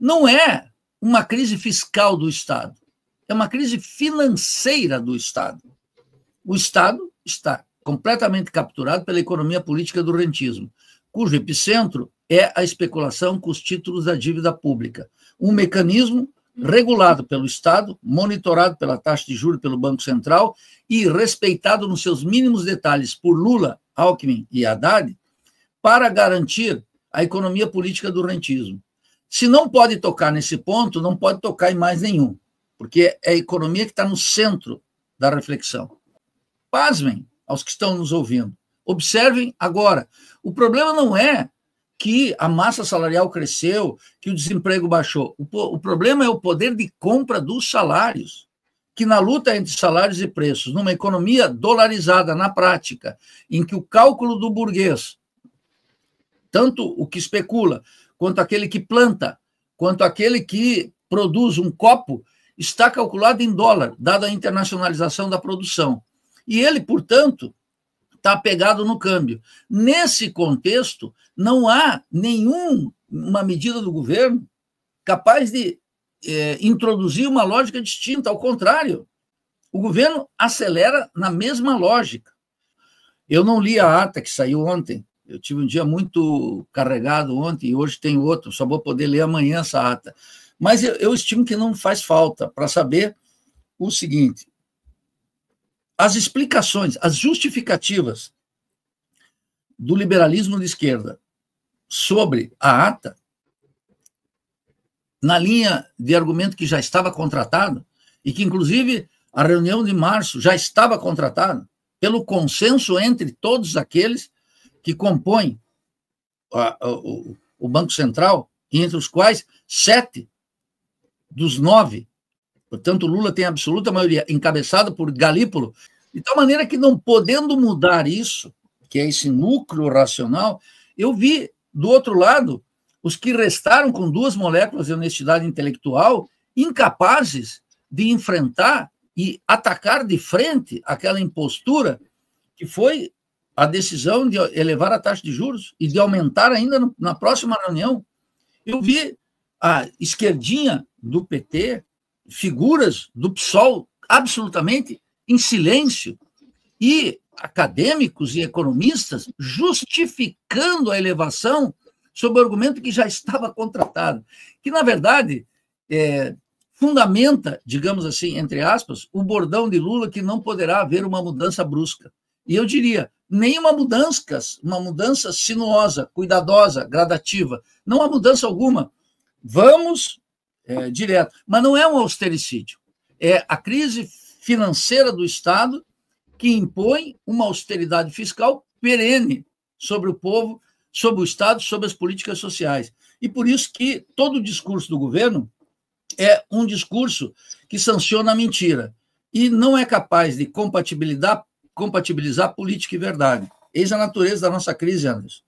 não é uma crise fiscal do Estado, é uma crise financeira do Estado. O Estado está completamente capturado pela economia política do rentismo, cujo epicentro é a especulação com os títulos da dívida pública, um mecanismo regulado pelo Estado, monitorado pela taxa de juros pelo Banco Central e respeitado nos seus mínimos detalhes por Lula, Alckmin e Haddad, para garantir a economia política do rentismo. Se não pode tocar nesse ponto, não pode tocar em mais nenhum, porque é a economia que está no centro da reflexão. Pasmem aos que estão nos ouvindo. Observem agora. O problema não é que a massa salarial cresceu, que o desemprego baixou. O problema é o poder de compra dos salários, que na luta entre salários e preços, numa economia dolarizada na prática, em que o cálculo do burguês, tanto o que especula, quanto aquele que planta, quanto aquele que produz um copo, está calculado em dólar, dada a internacionalização da produção. E ele, portanto, está apegado no câmbio. Nesse contexto, não há nenhuma medida do governo capaz de introduzir uma lógica distinta, ao contrário, o governo acelera na mesma lógica. Eu não li a ata que saiu ontem, eu tive um dia muito carregado ontem e hoje tem outro, só vou poder ler amanhã essa ata. Mas eu estimo que não faz falta para saber o seguinte: as explicações, as justificativas do liberalismo de esquerda sobre a ata, na linha de argumento que já estava contratado, e que, inclusive, a reunião de março já estava contratada, pelo consenso entre todos aqueles que compõem o Banco Central, entre os quais 7 dos 9, portanto, Lula tem a absoluta maioria, encabeçado por Galípolo, de tal maneira que, não podendo mudar isso, que é esse núcleo racional, eu vi, do outro lado, os que restaram com 2 moléculas de honestidade intelectual, incapazes de enfrentar e atacar de frente aquela impostura que foi a decisão de elevar a taxa de juros e de aumentar ainda na próxima reunião. Eu vi a esquerdinha do PT, figuras do PSOL absolutamente em silêncio, e acadêmicos e economistas justificando a elevação sob o argumento que já estava contratado, que, na verdade, fundamenta, digamos assim, entre aspas, o bordão de Lula que não poderá haver uma mudança brusca. E eu diria, nem uma mudança sinuosa, cuidadosa, gradativa, não há mudança alguma. Vamos direto. Mas não é um austericídio, é a crise financeira do Estado que impõe uma austeridade fiscal perene sobre o povo, sobre o Estado, sobre as políticas sociais. E por isso que todo o discurso do governo é um discurso que sanciona a mentira e não é capaz de compatibilizar política e verdade. Eis a natureza da nossa crise, Anderson.